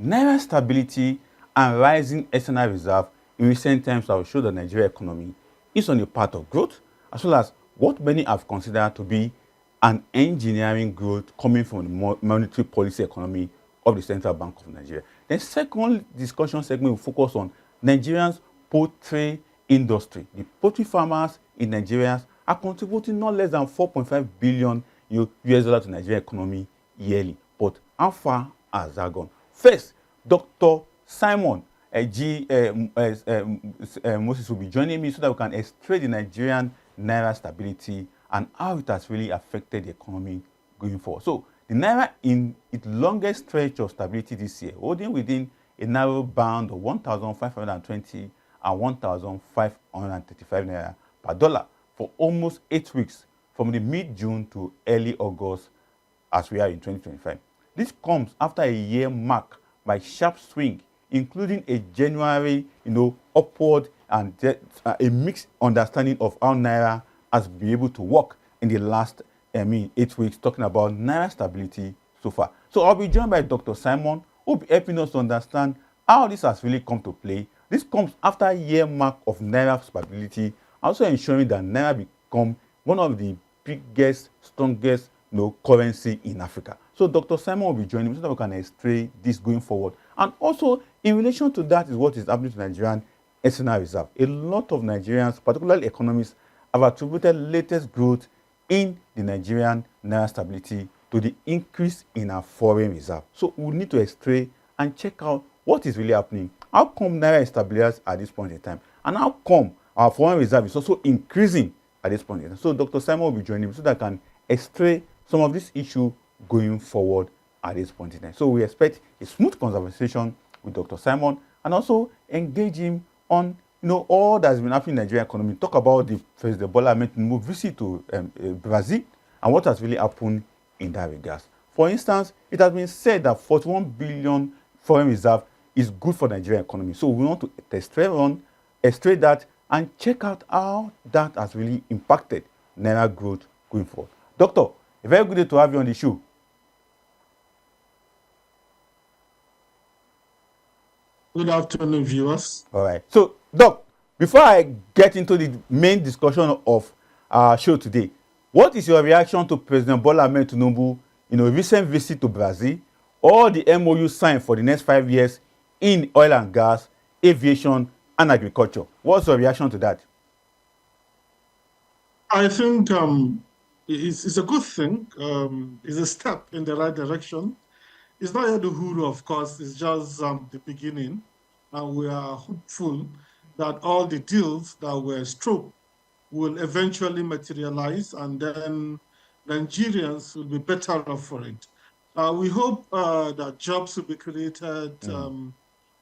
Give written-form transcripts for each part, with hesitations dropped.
Naira stability and rising external reserve in recent times have shown the Nigerian economy is on the path of growth, as well as what many have considered to be an engineering growth coming from the monetary policy economy of the Central Bank of Nigeria. The second discussion segment will focus on Nigeria's poultry industry. The poultry farmers in Nigeria are contributing not less than 4.5 billion US dollars to Nigerian economy yearly. But how far has that gone? First, Dr. Simon G. Moses will be joining me so that we can extract the Nigerian Naira stability and how it has really affected the economy going forward. So, the Naira in its longest stretch of stability this year, holding within a narrow band of 1,520 and 1,535 Naira per dollar for almost 8 weeks from the mid-June to early August as we are in 2025. This comes after a year marked by sharp swing, including a January, upward and a mixed understanding of how Naira has been able to work in the last 8 weeks, talking about Naira stability so far. So I'll be joined by Dr. Simon, who will be helping us to understand how this has really come to play. This comes after a year mark of Naira stability, also ensuring that Naira become one of the biggest, strongest currency in Africa. So Dr. Simon will be joining me so that we can extract this going forward. And also, in relation to that is what is happening to Nigerian external reserve. A lot of Nigerians, particularly economists, have attributed latest growth in the Nigerian Naira stability to the increase in our foreign reserve. So we need to extract and check out what is really happening. How come Naira is stabilized at this point in time? And how come our foreign reserve is also increasing at this point in time? So Dr. Simon will be joining me so that I can extract some of this issue going forward at this point in time. So we expect a smooth conversation with Dr. Simon and also engage him on all that's been happening in the Nigerian economy. Talk about the President Bola Ahmed Tinubu visit to Brazil and what has really happened in that regard. For instance, it has been said that 41 billion foreign reserve is good for the Nigerian economy. So we want to extract that and check out how that has really impacted Naira growth going forward. Doctor, a very good day to have you on the show. Good afternoon, viewers. All right. So, Doc, before I get into the main discussion of our show today, what is your reaction to President Bola Ahmed Tinubu, recent visit to Brazil, or the MOU signed for the next 5 years in oil and gas, aviation, and agriculture? What's your reaction to that? I think it's a good thing. It's a step in the right direction. It's not yet the hood, of course. It's just the beginning. And we are hopeful that all the deals that were struck will eventually materialize, and then Nigerians will be better off for it. We hope that jobs will be created,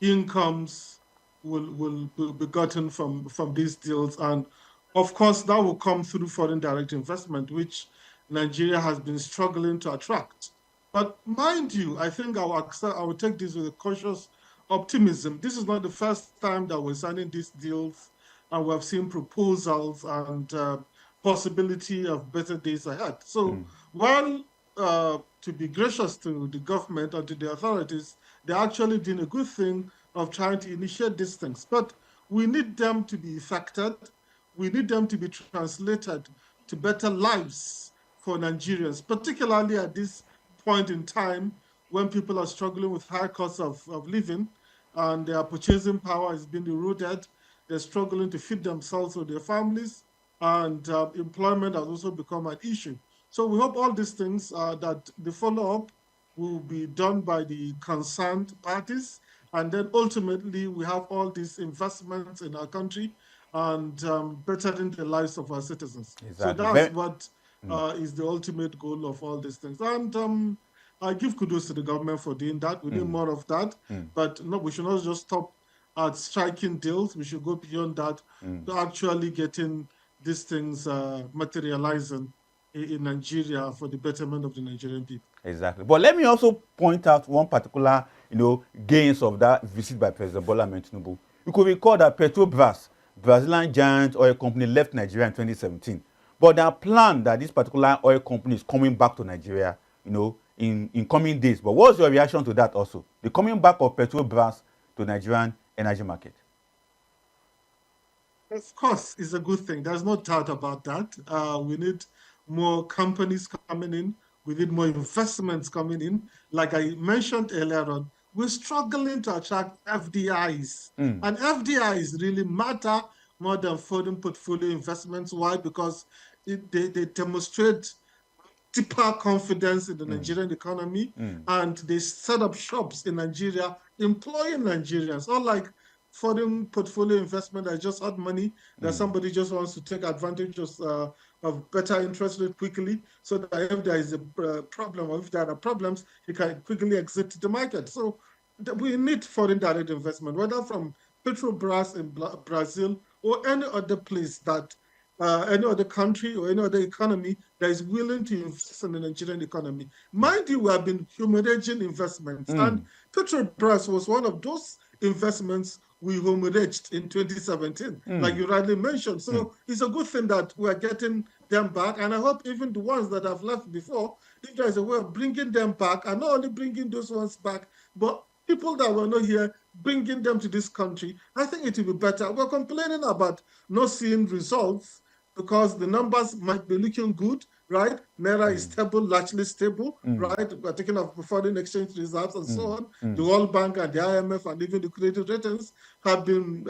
incomes will be gotten from these deals. And of course, that will come through foreign direct investment, which Nigeria has been struggling to attract. But mind you, I think I will take this with a cautious optimism. This is not the first time that we're signing these deals, and we have seen proposals and possibility of better days ahead. So while to be gracious to the government and to the authorities, they're actually doing a good thing of trying to initiate these things. But we need them to be effected. We need them to be translated to better lives for Nigerians, particularly at this point in time when people are struggling with high costs of living and their purchasing power is being eroded. They're struggling to feed themselves or their families, and employment has also become an issue. So we hope all these things that the follow-up will be done by the concerned parties, and then ultimately we have all these investments in our country and bettering the lives of our citizens. Exactly. So that's what is the ultimate goal of all these things. And I give kudos to the government for doing that. We need more of that. But no, we should not just stop at striking deals. We should go beyond that to actually getting these things materializing in Nigeria for the betterment of the Nigerian people. Exactly. But let me also point out one particular, gains of that visit by President Bola Ahmed Tinubu. You could recall that Petrobras, Brazilian giant oil company, left Nigeria in 2017. But there are plans that this particular oil company is coming back to Nigeria, in coming days. But what's your reaction to that also? The coming back of Petrobras to Nigerian energy market? Of course, it's a good thing. There's no doubt about that. We need more companies coming in. We need more investments coming in. Like I mentioned earlier on, we're struggling to attract FDIs. And FDIs really matter more than foreign portfolio investments. Why? Because they demonstrate deeper confidence in the Nigerian economy, and they set up shops in Nigeria employing Nigerians. Unlike foreign portfolio investment that just hot money, that somebody just wants to take advantage of better interest rate quickly, so that if there is a problem or if there are problems, you can quickly exit the market. So we need foreign direct investment, whether from Petrobras in Brazil or any other place that any other country or any other economy that is willing to invest in the Nigerian economy. Mind you, we have been hemorrhaging investments, and Petrobras was one of those investments we hemorrhaged in 2017, like you rightly mentioned. So it's a good thing that we're getting them back, and I hope even the ones that have left before, if there's a way of bringing them back, and not only bringing those ones back, but people that were not here, bringing them to this country, I think it will be better. We're complaining about not seeing results because the numbers might be looking good, right? Naira is stable, largely stable, right? We're taking off foreign exchange reserves and so on. The World Bank and the IMF and even the credit ratings have been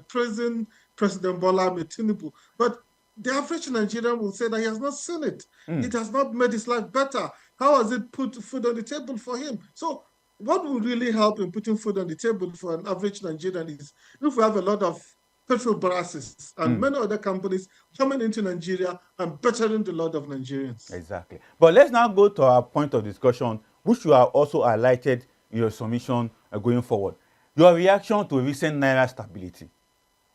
praising President Bola Ahmed Tinubu. But the average Nigerian will say that he has not seen it. It has not made his life better. How has it put food on the table for him? So what will really help in putting food on the table for an average Nigerian is if we have a lot of Petrobras and many other companies coming into Nigeria and bettering the lot of Nigerians. Exactly. But let's now go to our point of discussion, which you have also highlighted in your submission going forward. Your reaction to recent Naira stability.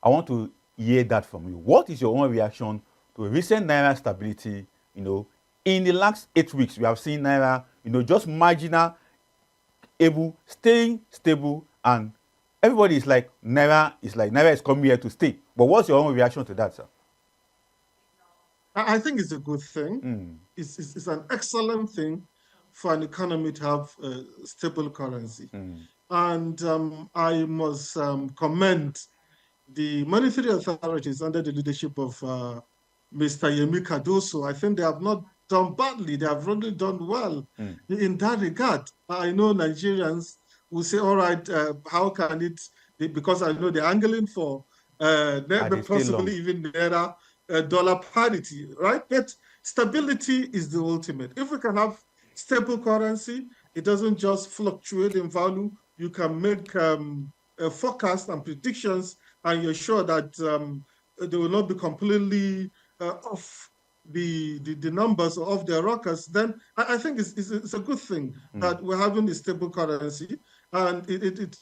I want to hear that from you. What is your own reaction to recent Naira stability? In the last 8 weeks, we have seen Naira, just marginal, staying stable, and everybody is like Naira is coming here to stay. But what's your own reaction to that, sir? I think it's a good thing. It's an excellent thing for an economy to have a stable currency. And I must commend the monetary authorities under the leadership of Mr. Yemi Cardoso. I think they have not done badly. They have really done well in that regard. I know Nigerians will say, all right, how can it, because I know they're angling for possibly even Naira dollar parity, right? But stability is the ultimate. If we can have stable currency, it doesn't just fluctuate in value. You can make a forecast and predictions, and you're sure that they will not be completely off the numbers or off their rockers. Then I think it's a good thing that we're having a stable currency, and it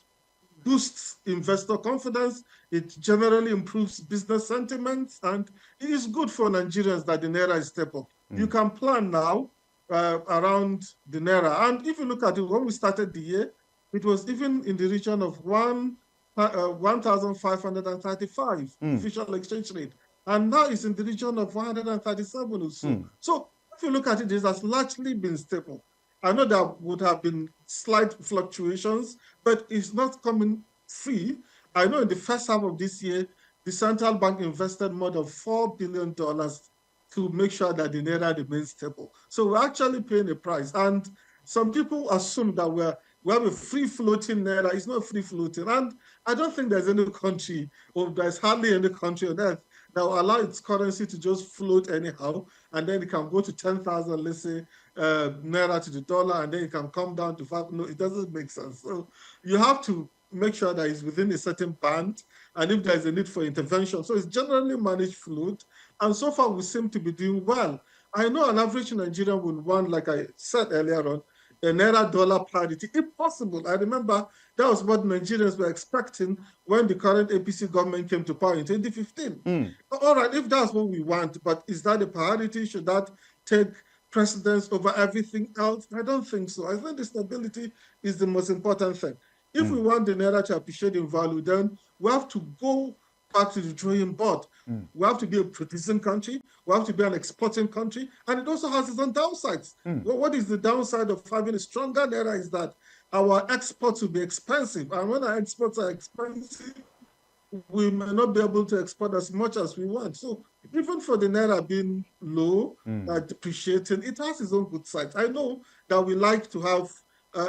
boosts investor confidence. It generally improves business sentiments, and it is good for Nigerians that the Naira is stable. You can plan now around the Naira. And if you look at it, when we started the year, it was even in the region of 1,535 official exchange rate. And now it's in the region of 137 or so. So if you look at it, it has largely been stable. I know there would have been slight fluctuations, but it's not coming free. I know in the first half of this year, the central bank invested more than $4 billion to make sure that the Naira remains stable. So we're actually paying a price. And some people assume that we have a free-floating Naira. It's not free-floating. And I don't think there's any country, or there's hardly any country on earth that will allow its currency to just float anyhow, and then it can go to 10,000, let's say, Naira to the dollar, and then it can come down to 5. No, it doesn't make sense. So you have to make sure that it's within a certain band, and if there's a need for intervention. So it's generally managed float, and so far we seem to be doing well. I know an average Nigerian would want, like I said earlier on, a Naira dollar parity, if possible. I remember that was what Nigerians were expecting when the current APC government came to power in 2015. All right, if that's what we want, but is that a priority? Should that take precedence over everything else? I don't think so. I think the stability is the most important thing. If we want the Naira to appreciate in value, then we have to go back to the drawing board. We have to be a producing country. We have to be an exporting country. And it also has its own downsides. Well, what is the downside of having a stronger Naira is that our exports will be expensive. And when our exports are expensive, we may not be able to export as much as we want. So even for the Naira being low, depreciating, it has its own good sides. I know that we like to have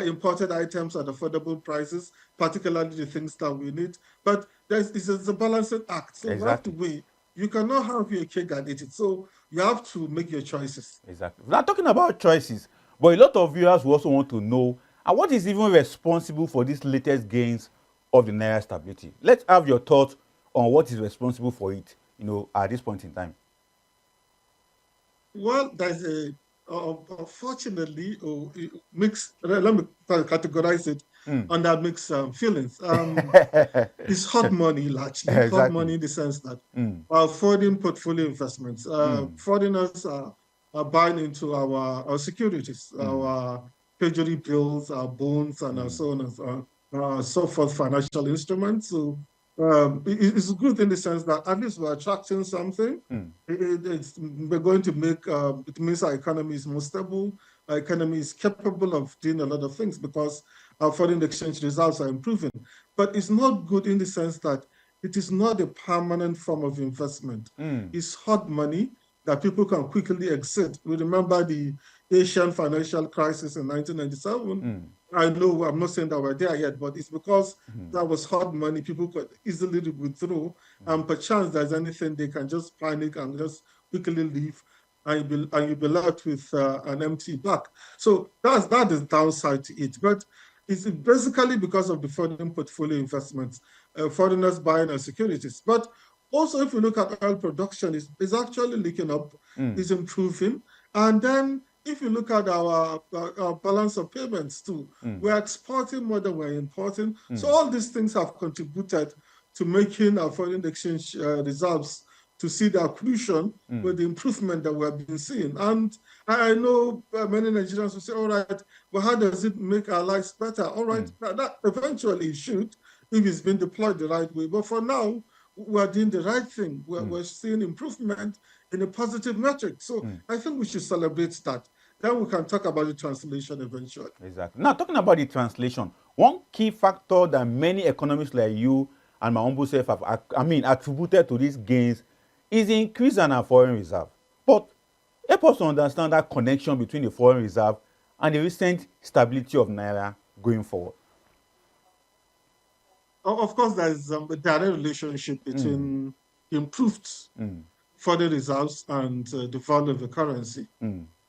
imported items at affordable prices, particularly the things that we need, but it's a balancing act. So we have to weigh. You cannot have your cake and eat it. So you have to make your choices. Exactly. Now, talking about choices, but a lot of viewers will also want to know, and what is even responsible for these latest gains of the Naira stability? Let's have your thoughts on what is responsible for it, at this point in time. Well, there's unfortunately, mixed, let me categorize it under mixed feelings. It's hot money, largely. Exactly. Hot money in the sense that foreign portfolio investments, foreigners are buying into our securities, our treasury bills, our bonds, and so on and so forth, financial instruments. So it's good in the sense that at least we're attracting something. We're going to make, it means our economy is more stable. Our economy is capable of doing a lot of things because our foreign exchange results are improving. But it's not good in the sense that it is not a permanent form of investment. It's hot money that people can quickly exit. We remember the Asian financial crisis in 1997. I know I'm not saying that we're there yet, but it's because that was hard money. People could easily withdraw, and perchance there's anything, they can just panic and just quickly leave, and you'll be left with an empty bag. So that is downside to it. But it's basically because of the foreign portfolio investments, foreigners buying our securities. But also, if you look at oil production, it's actually leaking up, it's improving. And then if you look at our balance of payments too, we're exporting more than we're importing. So all these things have contributed to making our foreign exchange reserves to see the accretion with the improvement that we have been seeing. And I know many Nigerians will say, all right, but how does it make our lives better? All right, that eventually it should, if it's been deployed the right way. But for now, we're doing the right thing. We're seeing improvement in a positive metric. So I think we should celebrate that. Then we can talk about the translation eventually. Exactly. Now, talking about the translation, one key factor that many economists like you and my humble self have, attributed to these gains is the increase in our foreign reserve. But help us to understand that connection between the foreign reserve and the recent stability of Naira going forward. Of course, there's a direct relationship between improved foreign reserves and the value of the currency.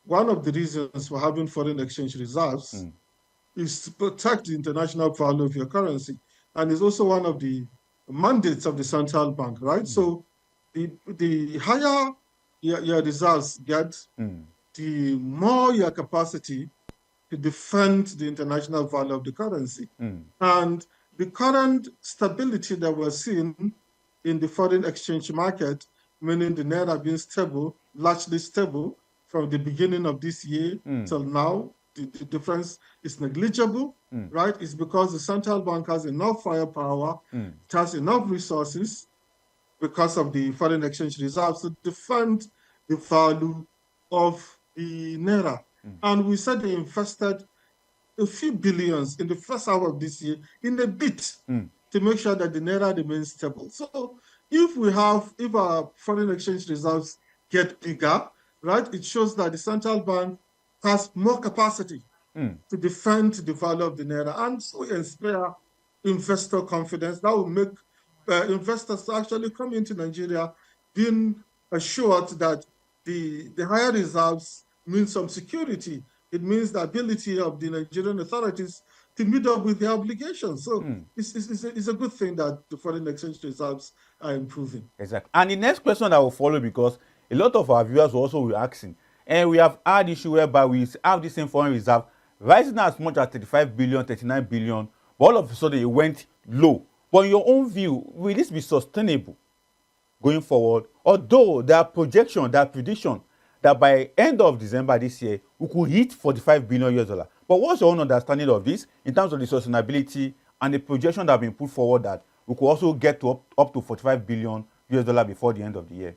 One of the reasons for having foreign exchange reserves is to protect the international value of your currency. And it's also one of the mandates of the central bank, right? So the higher your reserves get, the more your capacity to defend the international value of the currency. And the current stability that we're seeing in the foreign exchange market, meaning the Naira being stable, largely stable from the beginning of this year till now, the difference is negligible, right? It's because the central bank has enough firepower, it has enough resources because of the foreign exchange reserves to defend the value of the Naira. And we said they invested a few billions in the first half of this year in a bid to make sure that the Naira remains stable. So if our foreign exchange reserves get bigger, right, it shows that the central bank has more capacity to defend the value of the Naira, and so inspire investor confidence. That will make investors actually come into Nigeria being assured that the higher reserves mean some security. It means the ability of the Nigerian authorities to meet up with their obligations. So it's a good thing that the foreign exchange reserves are improving. Exactly. And the next question that will follow, because a lot of our viewers will also be asking, and we have had issue whereby we have the same foreign reserve rising as much as 35 billion, 39 billion, but all of a sudden it went low. But in your own view, will this be sustainable going forward? Although there are projections, there are predictions that by end of December this year, we could hit $45 billion US. But what's your own understanding of this in terms of the sustainability and the projection that have been put forward that we could also get to up to 45 billion US dollar before the end of the year?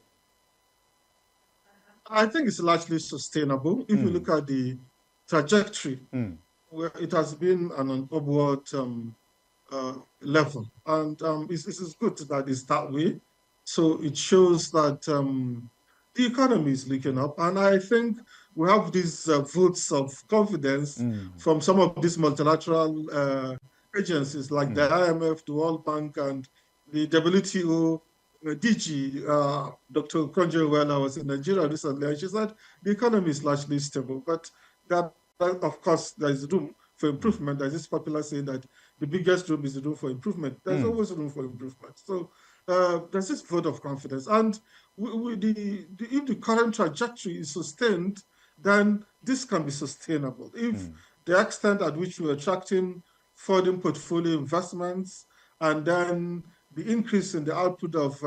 I think it's largely sustainable. If you look at the trajectory, where it has been an upward level, and it's good that it's that way. So it shows that the economy is looking up, and I think we have these votes of confidence from some of these multilateral agencies like the IMF, the World Bank, and the WTO. DG, Dr. Konjo-Iweala was in Nigeria recently, and she said the economy is largely stable, but that, of course, there is room for improvement. There's this popular saying that the biggest room is the room for improvement. There's always room for improvement. So there's this vote of confidence. And if the current trajectory is sustained, then this can be sustainable. If the extent at which we're attracting foreign portfolio investments and then the increase in the output of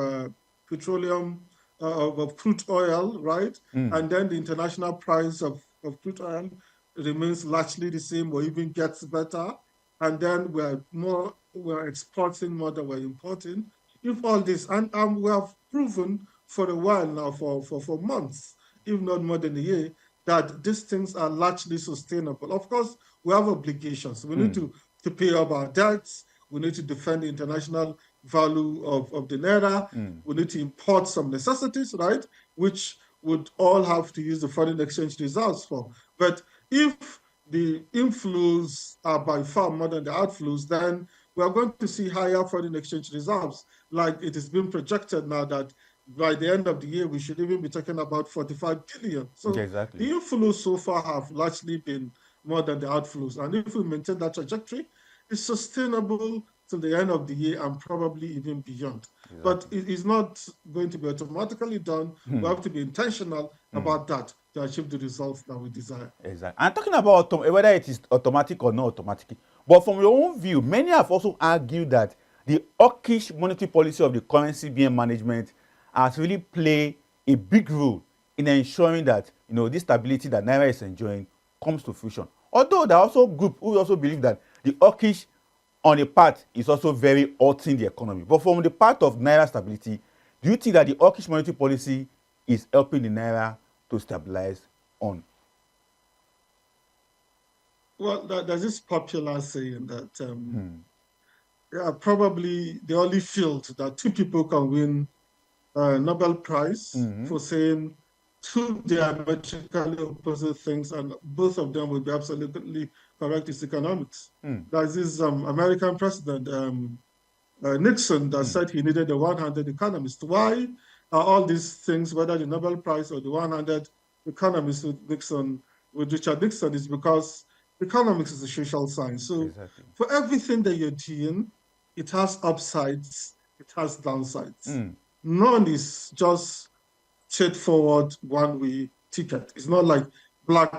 petroleum, of crude oil, right? And then the international price of crude oil remains largely the same or even gets better. And then we're exporting more than we're importing. If all this, and we have proven for a while now, for months, if not more than a year, that these things are largely sustainable. Of course, we have obligations. We need to pay up our debts. We need to defend the international value of the Naira. We need to import some necessities, right? Which would all have to use the foreign exchange reserves for. But if the inflows are by far more than the outflows, then we are going to see higher foreign exchange reserves. Like it has been projected now that by the end of the year, we should even be talking about 45 billion. So exactly. The inflows so far have largely been more than the outflows. And if we maintain that trajectory, it's sustainable till the end of the year and probably even beyond. Exactly. But it is not going to be automatically done. We have to be intentional about that to achieve the results that we desire. Exactly. And talking about whether it is automatic or not automatic, but from your own view, many have also argued that the hawkish monetary policy of the current CBN management has really played a big role in ensuring that this stability that Naira is enjoying comes to fruition. Although there are also groups who also believe that the hawkish on a part is also very hurting the economy. But from the part of Naira stability, do you think that the hawkish monetary policy is helping the Naira to stabilize on? Well, there's this popular saying that probably the only field that two people can win a Nobel Prize for saying two diametrically opposite things, and both of them will be absolutely correct, is economics. There's this American president, Nixon, that said he needed a 100 economist. Why are all these things, whether the Nobel Prize or the 100 economists with Richard Nixon, is because economics is a social science. So for everything that you're doing, it has upsides, it has downsides. None is just straightforward one-way ticket. It's not like black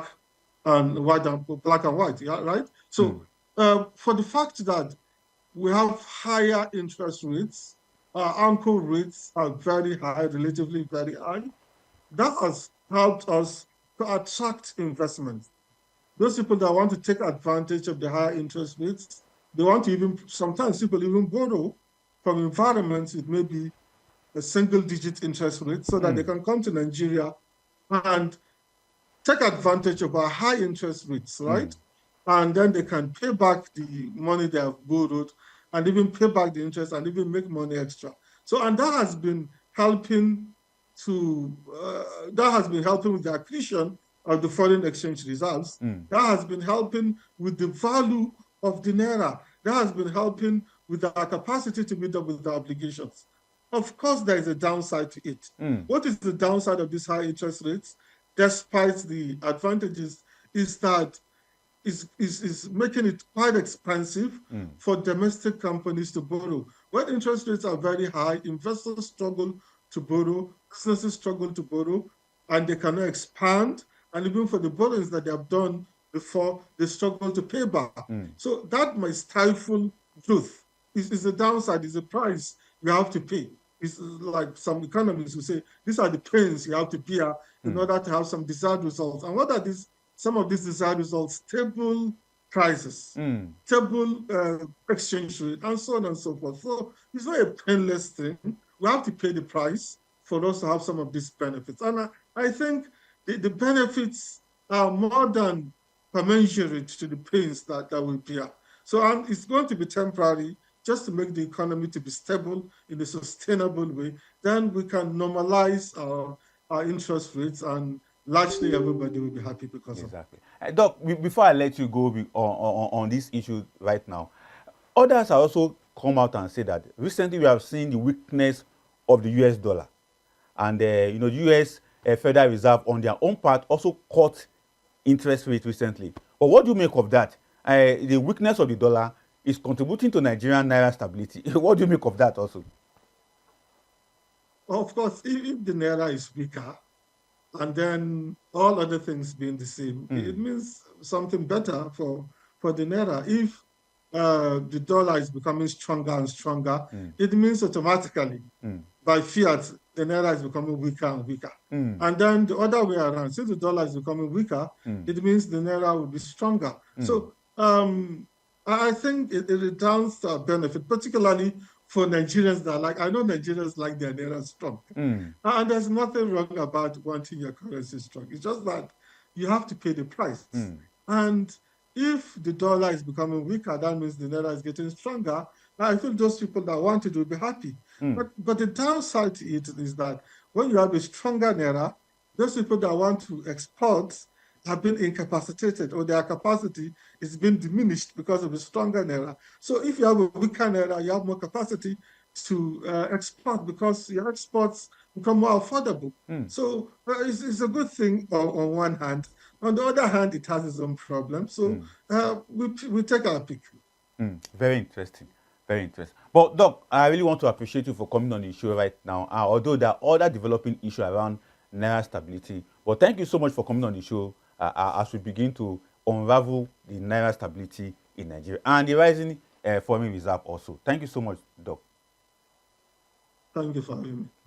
and white, yeah, right? So for the fact that we have higher interest rates, our anchor rates are very high, relatively very high, that has helped us to attract investment. Those people that want to take advantage of the higher interest rates, they want to sometimes people even borrow from environments with maybe a single-digit interest rate so that they can come to Nigeria and take advantage of our high interest rates, right? And then they can pay back the money they have borrowed and even pay back the interest and even make money extra. So, and that has been helping with the accretion of the foreign exchange reserves. That has been helping with the value of the Naira. That has been helping with our capacity to meet up with the obligations. Of course, there is a downside to it. What is the downside of these high interest rates, despite the advantages, is that is making it quite expensive for domestic companies to borrow. When interest rates are very high, investors struggle to borrow, businesses struggle to borrow, and they cannot expand. And even for the borrowings that they have done before, they struggle to pay back. So that might stifle growth. It's a downside, it's a price you have to pay. It's like some economists who say, these are the pains you have to bear in order to have some desired results. And what are some of these desired results? Stable prices, stable exchange rate, and so on and so forth. So it's not a painless thing. We have to pay the price for us to have some of these benefits. And I think the benefits are more than commensurate to the pains that we bear. So it's going to be temporary, just to make the economy to be stable in a sustainable way. Then we can normalize our interest rates, and largely everybody will be happy because of it. Exactly. Doc, before I let you go on this issue right now, others have also come out and said that recently we have seen the weakness of the US dollar. And the US Federal Reserve on their own part also cut interest rate recently. But what do you make of that? The weakness of the dollar is contributing to Nigerian Naira stability. What do you make of that also? Of course, if the Naira is weaker, and then all other things being the same, it means something better for the Naira. If the dollar is becoming stronger and stronger, it means automatically, by fiat, the Naira is becoming weaker and weaker. And then the other way around, since the dollar is becoming weaker, it means the Naira will be stronger. So I think it redounds to our benefit, particularly for Nigerians I know Nigerians like their Naira strong. And there's nothing wrong about wanting your currency strong. It's just that you have to pay the price. And if the dollar is becoming weaker, that means the Naira is getting stronger. I think those people that want it will be happy. But the downside to it is that when you have a stronger Naira, those people that want to export have been incapacitated, or their capacity is being diminished because of a stronger Naira. So if you have a weaker Naira, you have more capacity to export, because your exports become more affordable. So it's a good thing on one hand. On the other hand, it has its own problems. So we take our pick. Very interesting. Very interesting. But Doc, I really want to appreciate you for coming on the show right now. Although there are other developing issues around Naira stability, but thank you so much for coming on the show as we begin to unravel the Naira stability in Nigeria and the rising foreign reserve also. Thank you so much, Doc. Thank you for having me.